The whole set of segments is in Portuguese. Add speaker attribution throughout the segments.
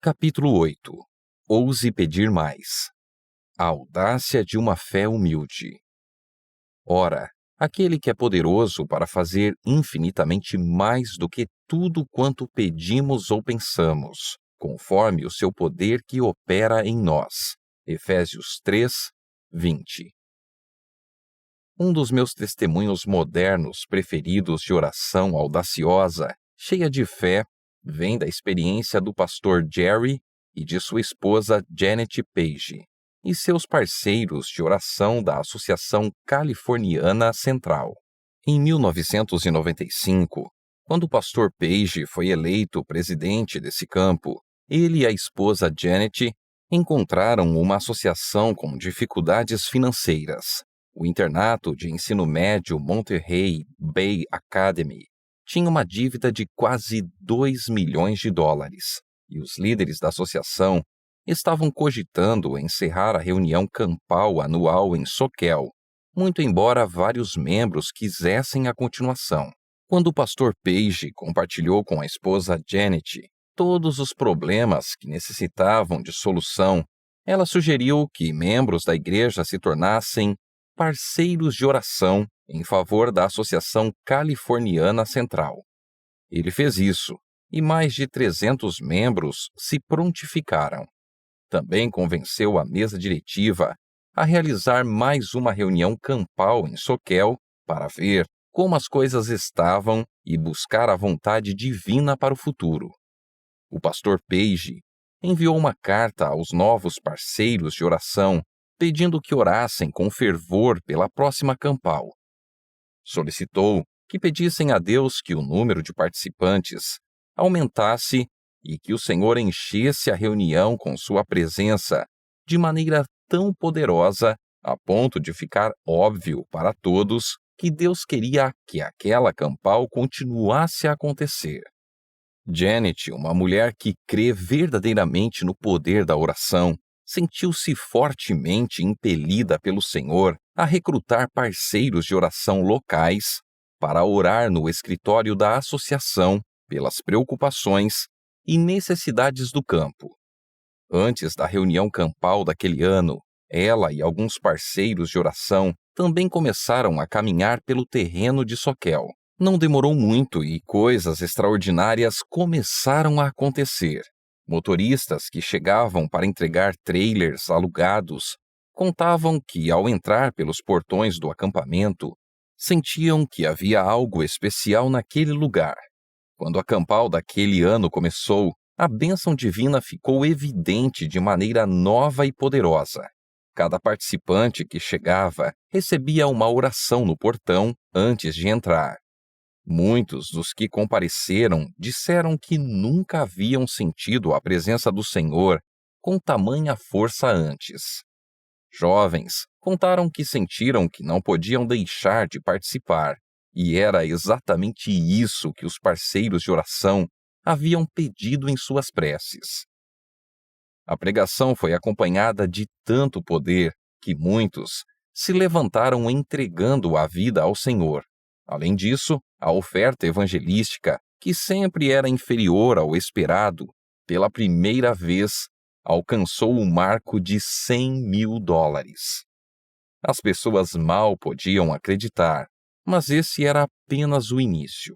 Speaker 1: Capítulo 8. Ouse pedir mais. A audácia de uma fé humilde. Ora, aquele que é poderoso para fazer infinitamente mais do que tudo quanto pedimos ou pensamos, conforme o seu poder que opera em nós. Efésios 3, 20. Um dos meus testemunhos modernos preferidos de oração audaciosa, cheia de fé, vem da experiência do pastor Jerry e de sua esposa Janet Page, e seus parceiros de oração da Associação Californiana Central. Em 1995, quando o pastor Page foi eleito presidente desse campo, ele e a esposa Janet encontraram uma associação com dificuldades financeiras. O internato de ensino médio Monterey Bay Academy tinha uma dívida de quase $2 milhões, e os líderes da associação estavam cogitando encerrar a reunião campal anual em Soquel, muito embora vários membros quisessem a continuação. Quando o pastor Page compartilhou com a esposa Janet todos os problemas que necessitavam de solução, ela sugeriu que membros da igreja se tornassem parceiros de oração em favor da Associação Californiana Central. Ele fez isso, e mais de 300 membros se prontificaram. Também convenceu a mesa diretiva a realizar mais uma reunião campal em Soquel para ver como as coisas estavam e buscar a vontade divina para o futuro. O pastor Page enviou uma carta aos novos parceiros de oração pedindo que orassem com fervor pela próxima campal. Solicitou que pedissem a Deus que o número de participantes aumentasse e que o Senhor enchesse a reunião com sua presença de maneira tão poderosa a ponto de ficar óbvio para todos que Deus queria que aquela campal continuasse a acontecer. Janet, uma mulher que crê verdadeiramente no poder da oração, sentiu-se fortemente impelida pelo Senhor a recrutar parceiros de oração locais para orar no escritório da associação pelas preocupações e necessidades do campo. Antes da reunião campal daquele ano, ela e alguns parceiros de oração também começaram a caminhar pelo terreno de Soquel. Não demorou muito e coisas extraordinárias começaram a acontecer. Motoristas que chegavam para entregar trailers alugados contavam que, ao entrar pelos portões do acampamento, sentiam que havia algo especial naquele lugar. Quando a campal daquele ano começou, a bênção divina ficou evidente de maneira nova e poderosa. Cada participante que chegava recebia uma oração no portão antes de entrar. Muitos dos que compareceram disseram que nunca haviam sentido a presença do Senhor com tamanha força antes. Jovens contaram que sentiram que não podiam deixar de participar, e era exatamente isso que os parceiros de oração haviam pedido em suas preces. A pregação foi acompanhada de tanto poder que muitos se levantaram entregando a vida ao Senhor. Além disso, a oferta evangelística, que sempre era inferior ao esperado, pela primeira vez alcançou o marco de $100 mil. As pessoas mal podiam acreditar, mas esse era apenas o início.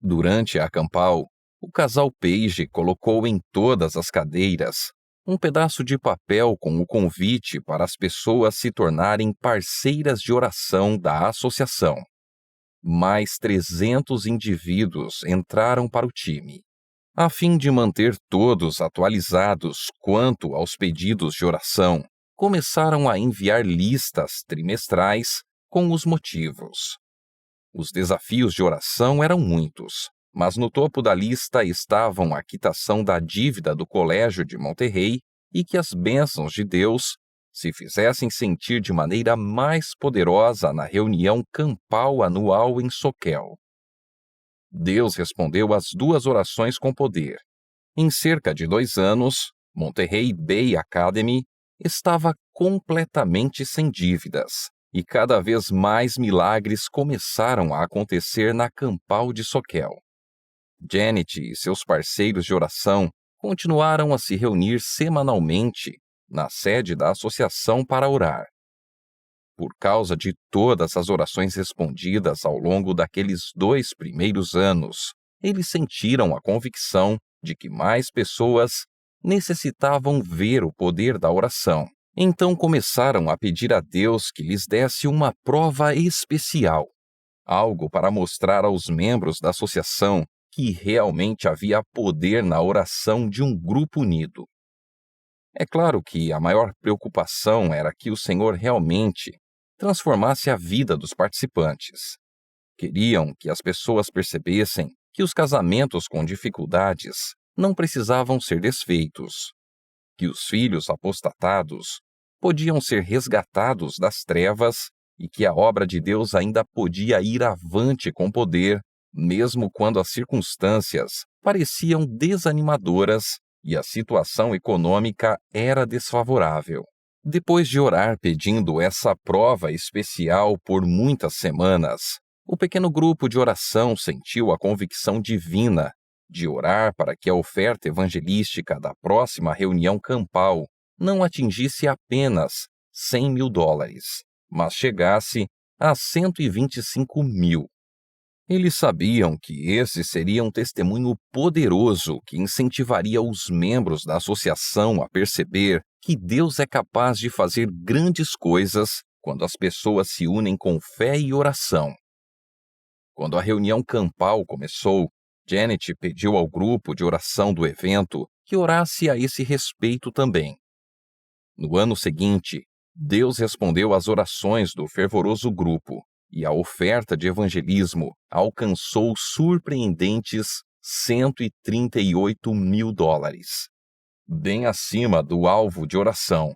Speaker 1: Durante a campal, o casal Page colocou em todas as cadeiras um pedaço de papel com o convite para as pessoas se tornarem parceiras de oração da associação. Mais 300 indivíduos entraram para o time. A fim de manter todos atualizados quanto aos pedidos de oração, começaram a enviar listas trimestrais com os motivos. Os desafios de oração eram muitos, mas no topo da lista estavam a quitação da dívida do Colégio de Monterey e que as bênçãos de Deus se fizessem sentir de maneira mais poderosa na reunião campal anual em Soquel. Deus respondeu às duas orações com poder. Em cerca de 2 anos, Monterey Bay Academy estava completamente sem dívidas, e cada vez mais milagres começaram a acontecer na campal de Soquel. Janet e seus parceiros de oração continuaram a se reunir semanalmente na sede da associação para orar. Por causa de todas as orações respondidas ao longo daqueles 2 primeiros anos, eles sentiram a convicção de que mais pessoas necessitavam ver o poder da oração. Então começaram a pedir a Deus que lhes desse uma prova especial, algo para mostrar aos membros da associação que realmente havia poder na oração de um grupo unido. É claro que a maior preocupação era que o Senhor realmente transformasse a vida dos participantes. Queriam que as pessoas percebessem que os casamentos com dificuldades não precisavam ser desfeitos, que os filhos apostatados podiam ser resgatados das trevas e que a obra de Deus ainda podia ir avante com poder, mesmo quando as circunstâncias pareciam desanimadoras e a situação econômica era desfavorável. Depois de orar pedindo essa prova especial por muitas semanas, o pequeno grupo de oração sentiu a convicção divina de orar para que a oferta evangelística da próxima reunião campal não atingisse apenas $100.000, mas chegasse a 125 mil. Eles sabiam que esse seria um testemunho poderoso que incentivaria os membros da associação a perceber que Deus é capaz de fazer grandes coisas quando as pessoas se unem com fé e oração. Quando a reunião campal começou, Janet pediu ao grupo de oração do evento que orasse a esse respeito também. No ano seguinte, Deus respondeu às orações do fervoroso grupo e a oferta de evangelismo alcançou surpreendentes $138 mil, bem acima do alvo de oração.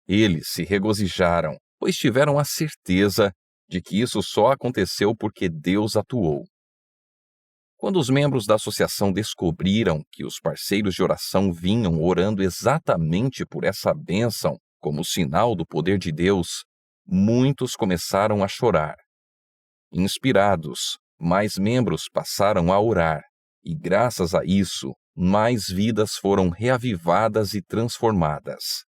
Speaker 1: Eles se regozijaram, pois tiveram a certeza de que isso só aconteceu porque Deus atuou. Quando os membros da associação descobriram que os parceiros de oração vinham orando exatamente por essa bênção como sinal do poder de Deus, muitos começaram a chorar. Inspirados, mais membros passaram a orar, e graças a isso, mais vidas foram reavivadas e transformadas.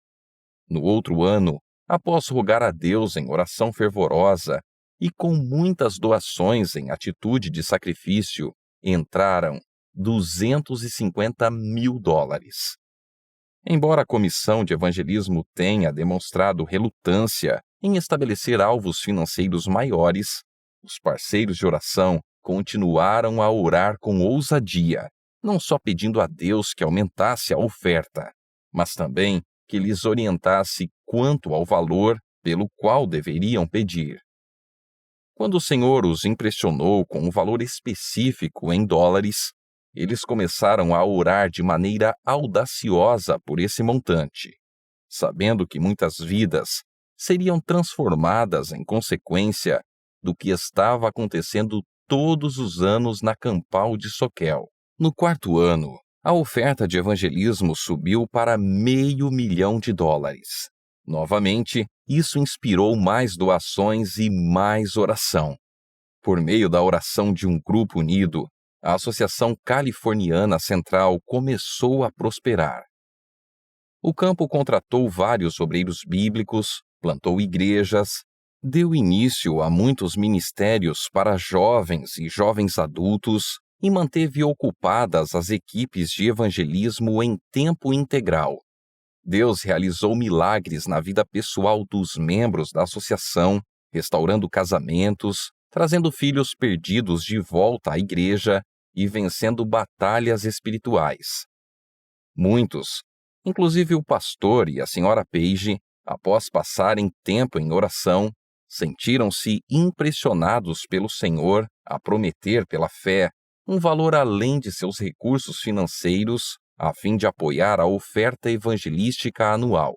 Speaker 1: No outro ano, após rogar a Deus em oração fervorosa e com muitas doações em atitude de sacrifício, entraram $250 mil. Embora a comissão de evangelismo tenha demonstrado relutância em estabelecer alvos financeiros maiores, os parceiros de oração continuaram a orar com ousadia, não só pedindo a Deus que aumentasse a oferta, mas também que lhes orientasse quanto ao valor pelo qual deveriam pedir. Quando o Senhor os impressionou com um valor específico em dólares, eles começaram a orar de maneira audaciosa por esse montante, sabendo que muitas vidas seriam transformadas em consequência do que estava acontecendo todos os anos na Campal de Soquel. No quarto ano, a oferta de evangelismo subiu para $500.000. Novamente, isso inspirou mais doações e mais oração. Por meio da oração de um grupo unido, a Associação Californiana Central começou a prosperar. O campo contratou vários obreiros bíblicos, plantou igrejas, deu início a muitos ministérios para jovens e jovens adultos e manteve ocupadas as equipes de evangelismo em tempo integral. Deus realizou milagres na vida pessoal dos membros da associação, restaurando casamentos, trazendo filhos perdidos de volta à igreja e vencendo batalhas espirituais. Muitos, inclusive o pastor e a senhora Page, após passarem tempo em oração, sentiram-se impressionados pelo Senhor a prometer pela fé um valor além de seus recursos financeiros a fim de apoiar a oferta evangelística anual.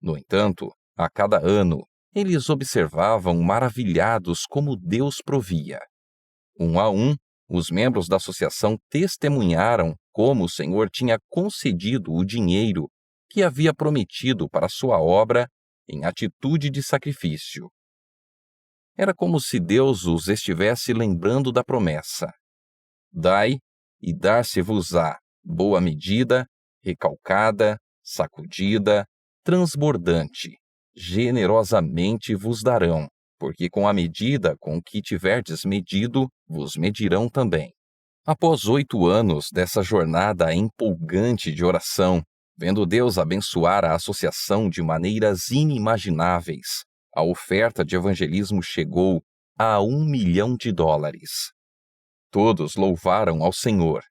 Speaker 1: No entanto, a cada ano, eles observavam maravilhados como Deus provia. Um a um, os membros da associação testemunharam como o Senhor tinha concedido o dinheiro que havia prometido para sua obra em atitude de sacrifício. Era como se Deus os estivesse lembrando da promessa: Dai, e dar-se-vos-á, boa medida, recalcada, sacudida, transbordante, generosamente vos darão, porque com a medida com que tiverdes medido, vos medirão também. Após 8 anos dessa jornada empolgante de oração, vendo Deus abençoar a associação de maneiras inimagináveis, a oferta de evangelismo chegou a $1 milhão. Todos louvaram ao Senhor.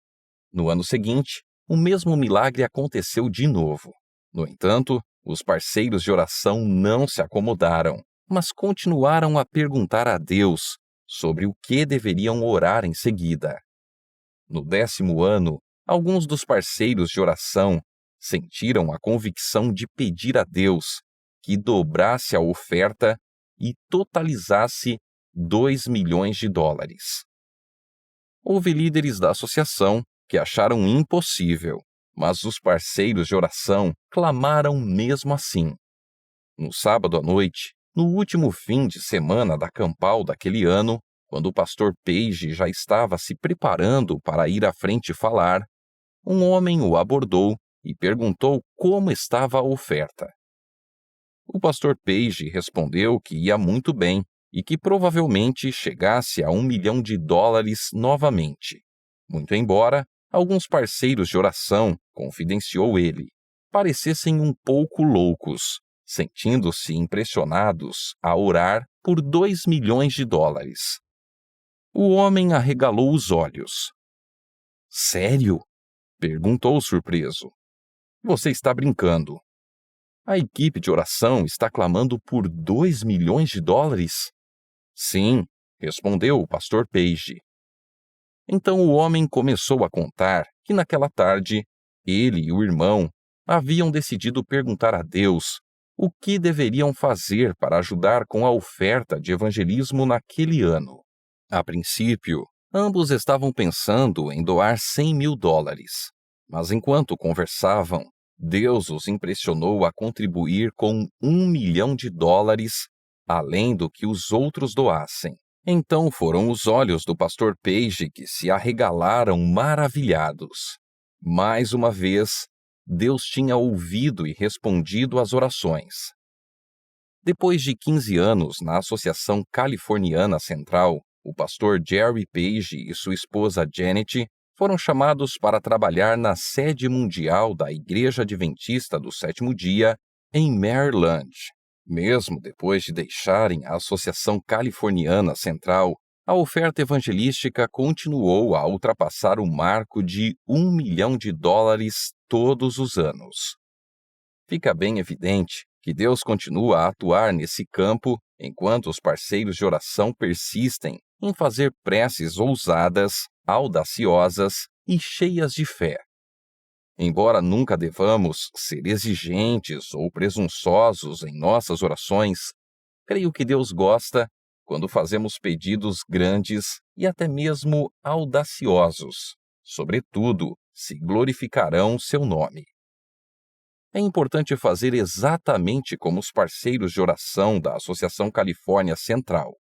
Speaker 1: No ano seguinte, o mesmo milagre aconteceu de novo. No entanto, os parceiros de oração não se acomodaram, mas continuaram a perguntar a Deus sobre o que deveriam orar em seguida. No 10º ano, alguns dos parceiros de oração sentiram a convicção de pedir a Deus que dobrasse a oferta e totalizasse $2 milhões. Houve líderes da associação que acharam impossível, mas os parceiros de oração clamaram mesmo assim. No sábado à noite, no último fim de semana da campal daquele ano, quando o pastor Page já estava se preparando para ir à frente falar, um homem o abordou e perguntou como estava a oferta. O pastor Page respondeu que ia muito bem e que provavelmente chegasse a $1 milhão novamente. Muito embora alguns parceiros de oração, confidenciou ele, parecessem um pouco loucos, sentindo-se impressionados a orar por $2 milhões. O homem arregalou os olhos. Sério? Perguntou surpreso. Você está brincando. A equipe de oração está clamando por $2 milhões? Sim, respondeu o pastor Page. Então o homem começou a contar que naquela tarde, ele e o irmão haviam decidido perguntar a Deus o que deveriam fazer para ajudar com a oferta de evangelismo naquele ano. A princípio, ambos estavam pensando em doar $100 mil, mas enquanto conversavam, Deus os impressionou a contribuir com $1 milhão, além do que os outros doassem. Então foram os olhos do pastor Page que se arregalaram maravilhados. Mais uma vez, Deus tinha ouvido e respondido às orações. Depois de 15 anos na Associação Californiana Central, o pastor Jerry Page e sua esposa Janet foram chamados para trabalhar na sede mundial da Igreja Adventista do Sétimo Dia, em Maryland. Mesmo depois de deixarem a Associação Californiana Central, a oferta evangelística continuou a ultrapassar o marco de $1 milhão todos os anos. Fica bem evidente que Deus continua a atuar nesse campo enquanto os parceiros de oração persistem em fazer preces ousadas, audaciosas e cheias de fé. Embora nunca devamos ser exigentes ou presunçosos em nossas orações, creio que Deus gosta quando fazemos pedidos grandes e até mesmo audaciosos. Sobretudo, se glorificarão seu nome. É importante fazer exatamente como os parceiros de oração da Associação Califórnia Central.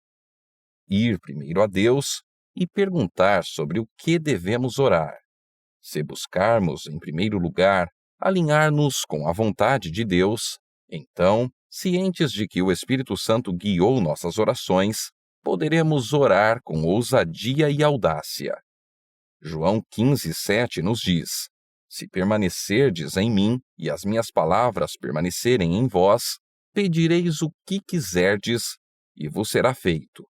Speaker 1: Ir primeiro a Deus e perguntar sobre o que devemos orar. Se buscarmos, em primeiro lugar, alinhar-nos com a vontade de Deus, então, cientes de que o Espírito Santo guiou nossas orações, poderemos orar com ousadia e audácia. João 15:7 nos diz: Se permanecerdes em mim e as minhas palavras permanecerem em vós, pedireis o que quiserdes e vos será feito.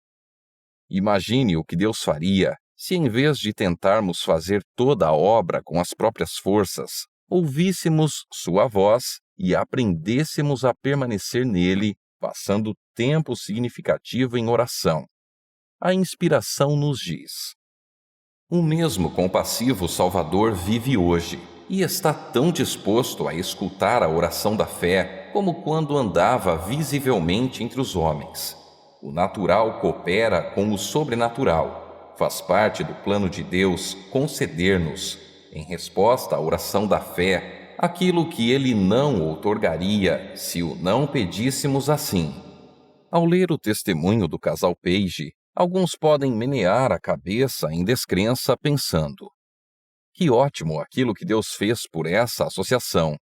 Speaker 1: Imagine o que Deus faria se, em vez de tentarmos fazer toda a obra com as próprias forças, ouvíssemos sua voz e aprendêssemos a permanecer nele, passando tempo significativo em oração. A inspiração nos diz: O mesmo compassivo Salvador vive hoje e está tão disposto a escutar a oração da fé como quando andava visivelmente entre os homens. O natural coopera com o sobrenatural. Faz parte do plano de Deus conceder-nos, em resposta à oração da fé, aquilo que Ele não outorgaria se o não pedíssemos assim. Ao ler o testemunho do casal Page, alguns podem menear a cabeça em descrença pensando: Que ótimo aquilo que Deus fez por essa associação.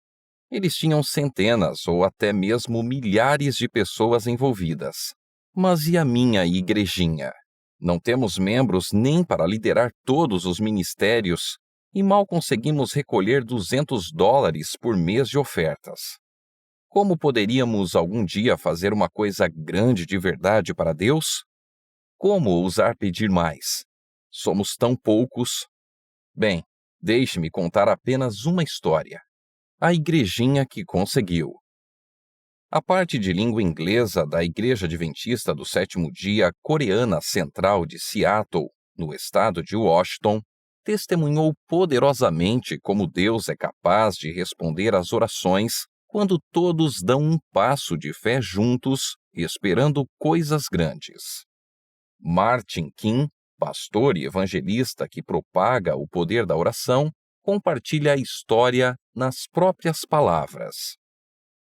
Speaker 1: Eles tinham centenas ou até mesmo milhares de pessoas envolvidas. Mas e a minha igrejinha? Não temos membros nem para liderar todos os ministérios e mal conseguimos recolher $200 por mês de ofertas. Como poderíamos algum dia fazer uma coisa grande de verdade para Deus? Como ousar pedir mais? Somos tão poucos. Bem, deixe-me contar apenas uma história. A igrejinha que conseguiu. A parte de língua inglesa da Igreja Adventista do Sétimo Dia Coreana Central de Seattle, no estado de Washington, testemunhou poderosamente como Deus é capaz de responder às orações quando todos dão um passo de fé juntos, esperando coisas grandes. Martin Kim, pastor e evangelista que propaga o poder da oração, compartilha a história nas próprias palavras.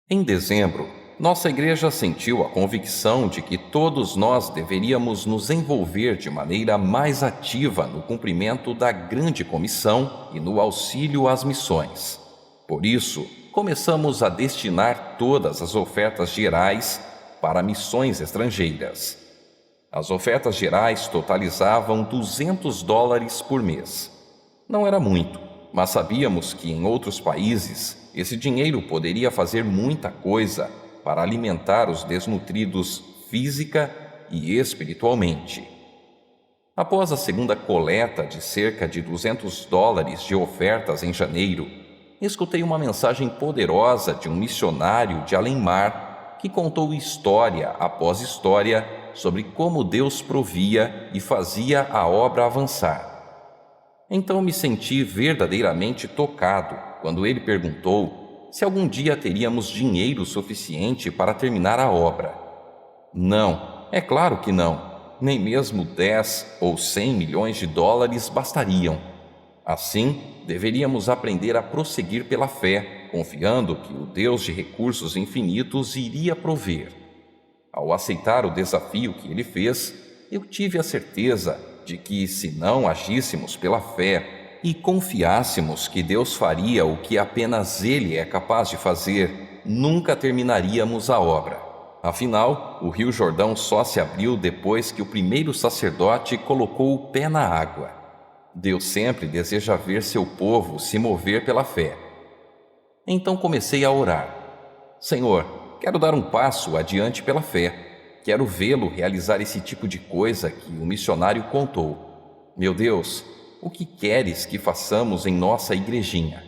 Speaker 1: Em dezembro, nossa igreja sentiu a convicção de que todos nós deveríamos nos envolver de maneira mais ativa no cumprimento da grande comissão e no auxílio às missões. Por isso, começamos a destinar todas as ofertas gerais para missões estrangeiras. As ofertas gerais totalizavam $200 por mês. Não era muito, mas sabíamos que em outros países esse dinheiro poderia fazer muita coisa para alimentar os desnutridos física e espiritualmente. Após a segunda coleta de cerca de $200 de ofertas em janeiro, escutei uma mensagem poderosa de um missionário de além-mar que contou história após história sobre como Deus provia e fazia a obra avançar. Então me senti verdadeiramente tocado quando ele perguntou se algum dia teríamos dinheiro suficiente para terminar a obra. Não, é claro que não. Nem mesmo 10 ou 100 milhões de dólares bastariam. Assim, deveríamos aprender a prosseguir pela fé, confiando que o Deus de recursos infinitos iria prover. Ao aceitar o desafio que ele fez, eu tive a certeza de que, se não agíssemos pela fé e confiássemos que Deus faria o que apenas Ele é capaz de fazer, nunca terminaríamos a obra. Afinal, o Rio Jordão só se abriu depois que o primeiro sacerdote colocou o pé na água. Deus sempre deseja ver seu povo se mover pela fé. Então comecei a orar. Senhor, quero dar um passo adiante pela fé. Quero vê-lo realizar esse tipo de coisa que o missionário contou. Meu Deus, o que queres que façamos em nossa igrejinha?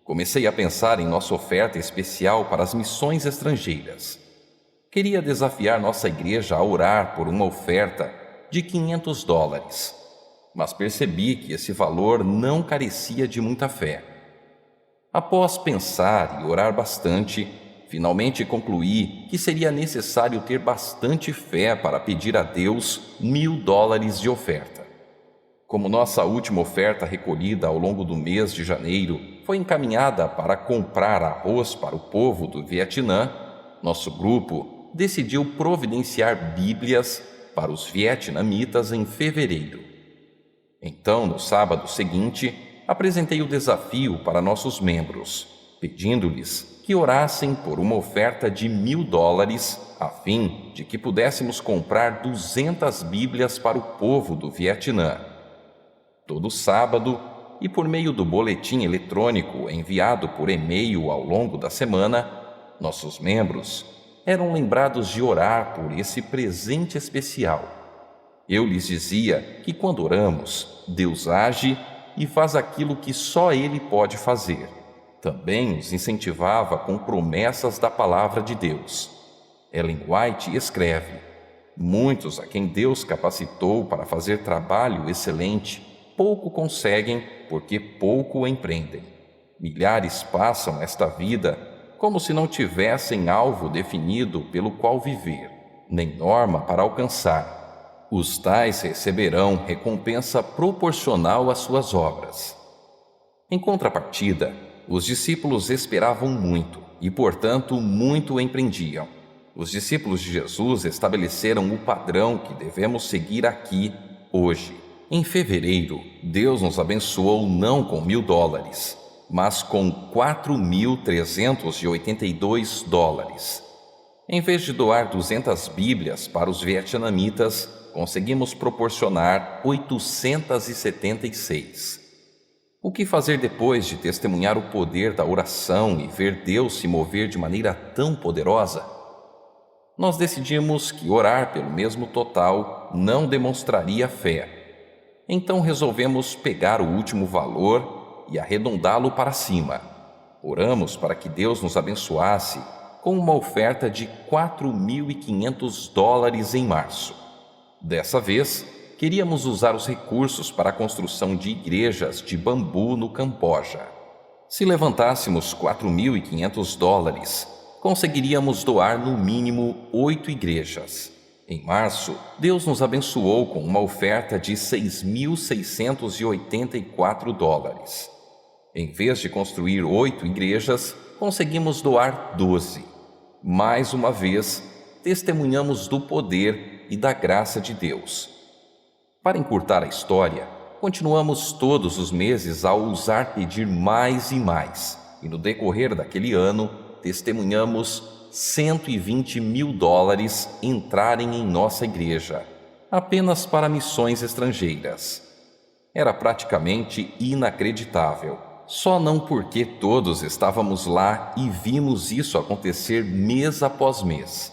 Speaker 1: Comecei a pensar em nossa oferta especial para as missões estrangeiras. Queria desafiar nossa igreja a orar por uma oferta de $500, mas percebi que esse valor não carecia de muita fé. Após pensar e orar bastante, finalmente concluí que seria necessário ter bastante fé para pedir a Deus $1.000 de oferta. Como nossa última oferta recolhida ao longo do mês de janeiro foi encaminhada para comprar arroz para o povo do Vietnã, nosso grupo decidiu providenciar Bíblias para os vietnamitas em fevereiro. Então, no sábado seguinte, apresentei o desafio para nossos membros, pedindo-lhes que orassem por uma oferta de $1.000 a fim de que pudéssemos comprar 200 Bíblias para o povo do Vietnã. Todo sábado, e por meio do boletim eletrônico enviado por e-mail ao longo da semana, nossos membros eram lembrados de orar por esse presente especial. Eu lhes dizia que quando oramos, Deus age e faz aquilo que só Ele pode fazer. Também os incentivava com promessas da palavra de Deus. Ellen White escreve: muitos a quem Deus capacitou para fazer trabalho excelente, pouco conseguem porque pouco empreendem. Milhares passam esta vida como se não tivessem alvo definido pelo qual viver, nem norma para alcançar. Os tais receberão recompensa proporcional às suas obras. Em contrapartida, os discípulos esperavam muito e, portanto, muito empreendiam. Os discípulos de Jesus estabeleceram o padrão que devemos seguir aqui, hoje. Em fevereiro, Deus nos abençoou não com $1.000, mas com $4.382. Em vez de doar 200 Bíblias para os vietnamitas, conseguimos proporcionar 876. O que fazer depois de testemunhar o poder da oração e ver Deus se mover de maneira tão poderosa? Nós decidimos que orar pelo mesmo total não demonstraria fé. Então resolvemos pegar o último valor e arredondá-lo para cima. Oramos para que Deus nos abençoasse com uma oferta de $4.500 em março. Dessa vez, queríamos usar os recursos para a construção de igrejas de bambu no Camboja. Se levantássemos $4.500, conseguiríamos doar no mínimo 8 igrejas. Em março, Deus nos abençoou com uma oferta de $6.684. Em vez de construir 8 igrejas, conseguimos doar 12. Mais uma vez, testemunhamos do poder e da graça de Deus. Para encurtar a história, continuamos todos os meses a ousar pedir mais e mais, e no decorrer daquele ano, testemunhamos $120 mil entrarem em nossa igreja, apenas para missões estrangeiras. Era praticamente inacreditável, só não porque todos estávamos lá e vimos isso acontecer mês após mês.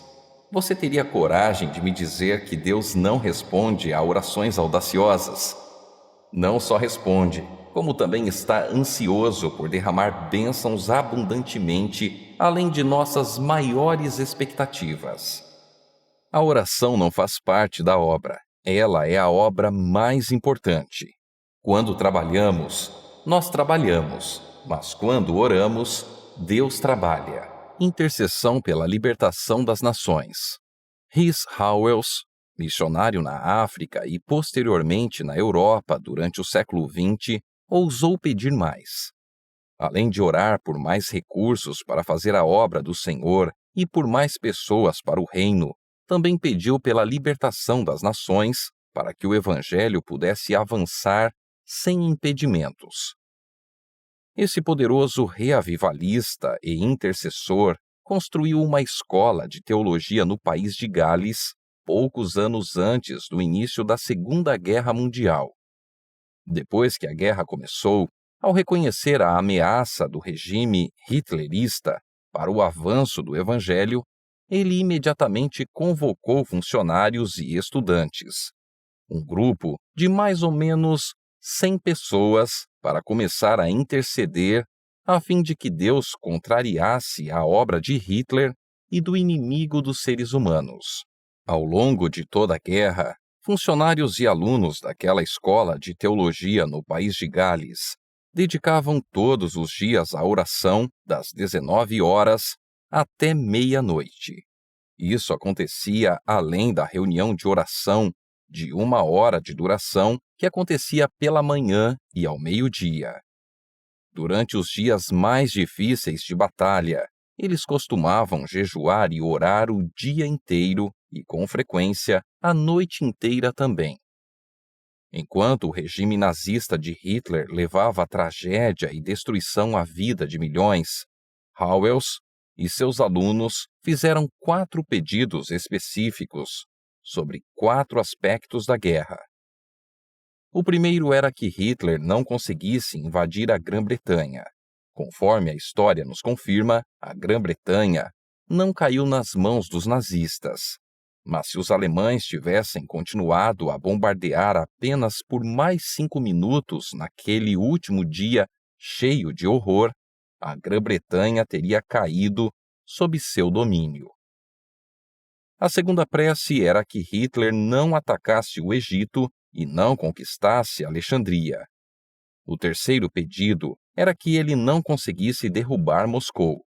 Speaker 1: Você teria coragem de me dizer que Deus não responde a orações audaciosas? Não só responde, como também está ansioso por derramar bênçãos abundantemente, além de nossas maiores expectativas. A oração não faz parte da obra, ela é a obra mais importante. Quando trabalhamos, nós trabalhamos, mas quando oramos, Deus trabalha. Intercessão pela libertação das nações. Rhys Howells, missionário na África e posteriormente na Europa durante o século XX, ousou pedir mais. Além de orar por mais recursos para fazer a obra do Senhor e por mais pessoas para o reino, também pediu pela libertação das nações para que o Evangelho pudesse avançar sem impedimentos. Esse poderoso reavivalista e intercessor construiu uma escola de teologia no país de Gales, poucos anos antes do início da Segunda Guerra Mundial. Depois que a guerra começou, ao reconhecer a ameaça do regime hitlerista para o avanço do Evangelho, ele imediatamente convocou funcionários e estudantes. Um grupo de mais ou menos 100 pessoas para começar a interceder a fim de que Deus contrariasse a obra de Hitler e do inimigo dos seres humanos. Ao longo de toda a guerra, funcionários e alunos daquela escola de teologia no país de Gales dedicavam todos os dias à oração das 19 horas até meia-noite. Isso acontecia além da reunião de oração de 1 hora de duração que acontecia pela manhã e ao meio-dia. Durante os dias mais difíceis de batalha, eles costumavam jejuar e orar o dia inteiro e, com frequência, a noite inteira também. Enquanto o regime nazista de Hitler levava a tragédia e destruição à vida de milhões, Howells e seus alunos fizeram 4 pedidos específicos sobre 4 aspectos da guerra. O primeiro era que Hitler não conseguisse invadir a Grã-Bretanha. Conforme a história nos confirma, a Grã-Bretanha não caiu nas mãos dos nazistas. Mas se os alemães tivessem continuado a bombardear apenas por mais 5 minutos naquele último dia cheio de horror, a Grã-Bretanha teria caído sob seu domínio. A segunda prece era que Hitler não atacasse o Egito e não conquistasse Alexandria. O terceiro pedido era que ele não conseguisse derrubar Moscou.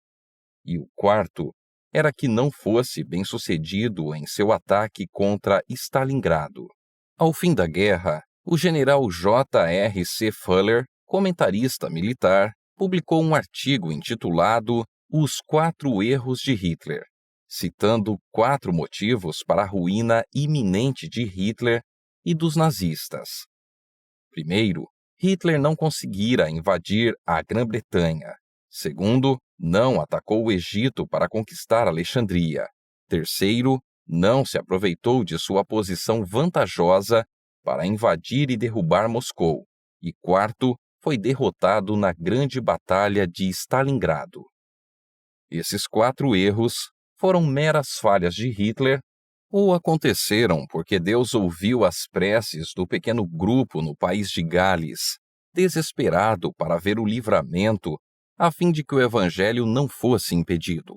Speaker 1: E o quarto era que não fosse bem-sucedido em seu ataque contra Stalingrado. Ao fim da guerra, o general J.R.C. Fuller, comentarista militar, publicou um artigo intitulado Os 4 Erros de Hitler, citando 4 motivos para a ruína iminente de Hitler e dos nazistas. Primeiro, Hitler não conseguira invadir a Grã-Bretanha. Segundo, não atacou o Egito para conquistar Alexandria. Terceiro, não se aproveitou de sua posição vantajosa para invadir e derrubar Moscou. E quarto, foi derrotado na Grande Batalha de Stalingrado. Esses 4 erros foram meras falhas de Hitler ou aconteceram porque Deus ouviu as preces do pequeno grupo no país de Gales, desesperado para ver o livramento, a fim de que o evangelho não fosse impedido?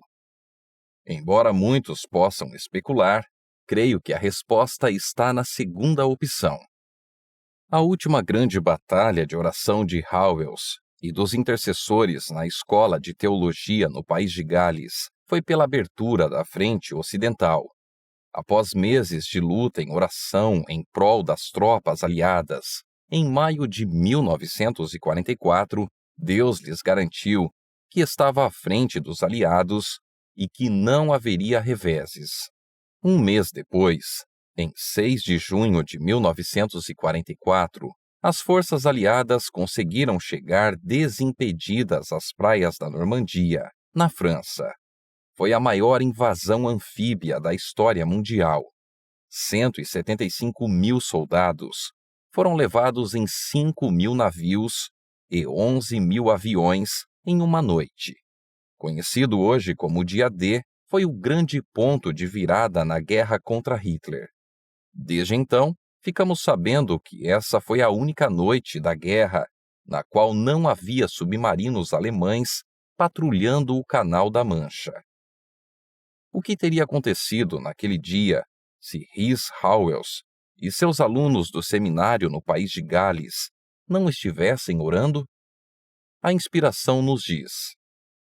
Speaker 1: Embora muitos possam especular, creio que a resposta está na segunda opção. A última grande batalha de oração de Howells e dos intercessores na escola de teologia no país de Gales foi pela abertura da frente ocidental. Após meses de luta em oração em prol das tropas aliadas, em maio de 1944, Deus lhes garantiu que estava à frente dos aliados e que não haveria reveses. Um mês depois, em 6 de junho de 1944, as forças aliadas conseguiram chegar desimpedidas às praias da Normandia, na França. Foi a maior invasão anfíbia da história mundial. 175 mil soldados foram levados em 5 mil navios e 11 mil aviões em uma noite. Conhecido hoje como Dia D, foi o grande ponto de virada na guerra contra Hitler. Desde então, ficamos sabendo que essa foi a única noite da guerra na qual não havia submarinos alemães patrulhando o Canal da Mancha. O que teria acontecido naquele dia se Rhys Howells e seus alunos do seminário no país de Gales não estivessem orando? A inspiração nos diz: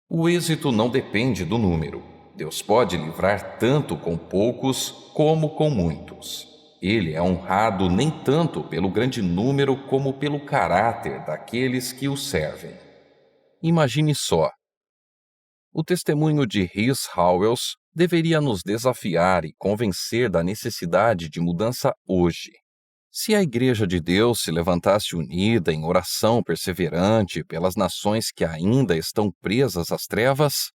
Speaker 1: o êxito não depende do número. Deus pode livrar tanto com poucos como com muitos. Ele é honrado nem tanto pelo grande número como pelo caráter daqueles que o servem. Imagine só. O testemunho de Rhys Howells deveria nos desafiar e convencer da necessidade de mudança hoje. Se a Igreja de Deus se levantasse unida em oração perseverante pelas nações que ainda estão presas às trevas,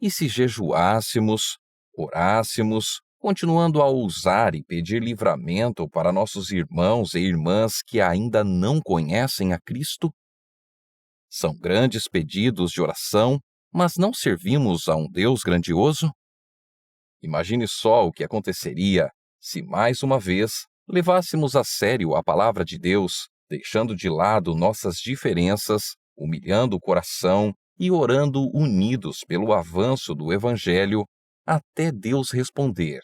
Speaker 1: e se jejuássemos, orássemos, continuando a ousar e pedir livramento para nossos irmãos e irmãs que ainda não conhecem a Cristo? São grandes pedidos de oração, mas não servimos a um Deus grandioso? Imagine só o que aconteceria se, mais uma vez, levássemos a sério a palavra de Deus, deixando de lado nossas diferenças, humilhando o coração e orando unidos pelo avanço do Evangelho até Deus responder.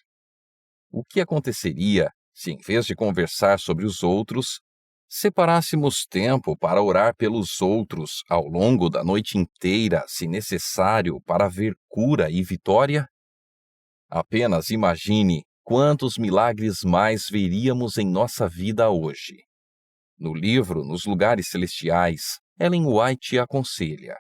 Speaker 1: O que aconteceria se, em vez de conversar sobre os outros, separássemos tempo para orar pelos outros ao longo da noite inteira, se necessário, para ver cura e vitória? Apenas imagine quantos milagres mais veríamos em nossa vida hoje. No livro Nos Lugares Celestiais, Ellen White aconselha: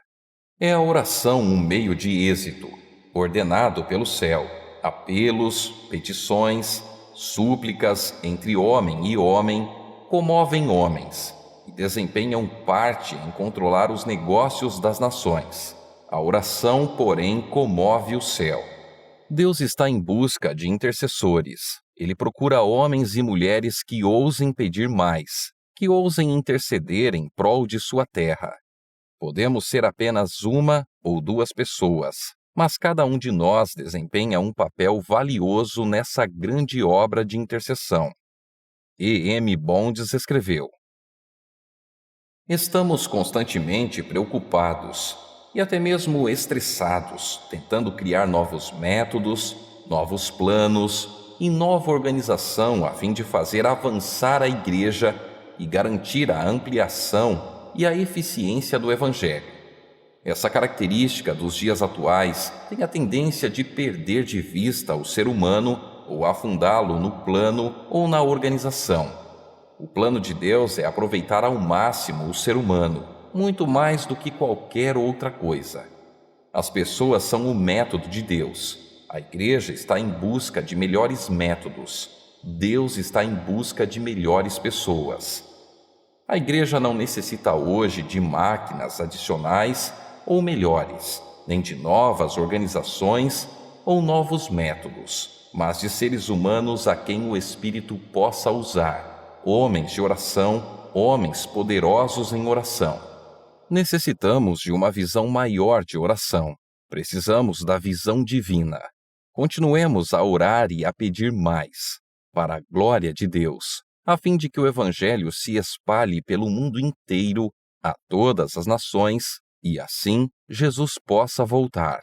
Speaker 1: é a oração um meio de êxito, ordenado pelo céu. Apelos, petições, súplicas entre homem e homem comovem homens e desempenham parte em controlar os negócios das nações. A oração, porém, comove o céu. Deus está em busca de intercessores. Ele procura homens e mulheres que ousem pedir mais, que ousem interceder em prol de sua terra. Podemos ser apenas uma ou duas pessoas, mas cada um de nós desempenha um papel valioso nessa grande obra de intercessão. E.M. Bonds escreveu: estamos constantemente preocupados e até mesmo estressados, tentando criar novos métodos, novos planos e nova organização a fim de fazer avançar a Igreja e garantir a ampliação e a eficiência do Evangelho. Essa característica dos dias atuais tem a tendência de perder de vista o ser humano ou afundá-lo no plano ou na organização. O plano de Deus é aproveitar ao máximo o ser humano, muito mais do que qualquer outra coisa. As pessoas são o método de Deus. A Igreja está em busca de melhores métodos. Deus está em busca de melhores pessoas. A igreja não necessita hoje de máquinas adicionais ou melhores, nem de novas organizações ou novos métodos, mas de seres humanos a quem o Espírito possa usar, homens de oração, homens poderosos em oração. Necessitamos de uma visão maior de oração. Precisamos da visão divina. Continuemos a orar e a pedir mais, para a glória de Deus, a fim de que o Evangelho se espalhe pelo mundo inteiro, a todas as nações, e assim Jesus possa voltar.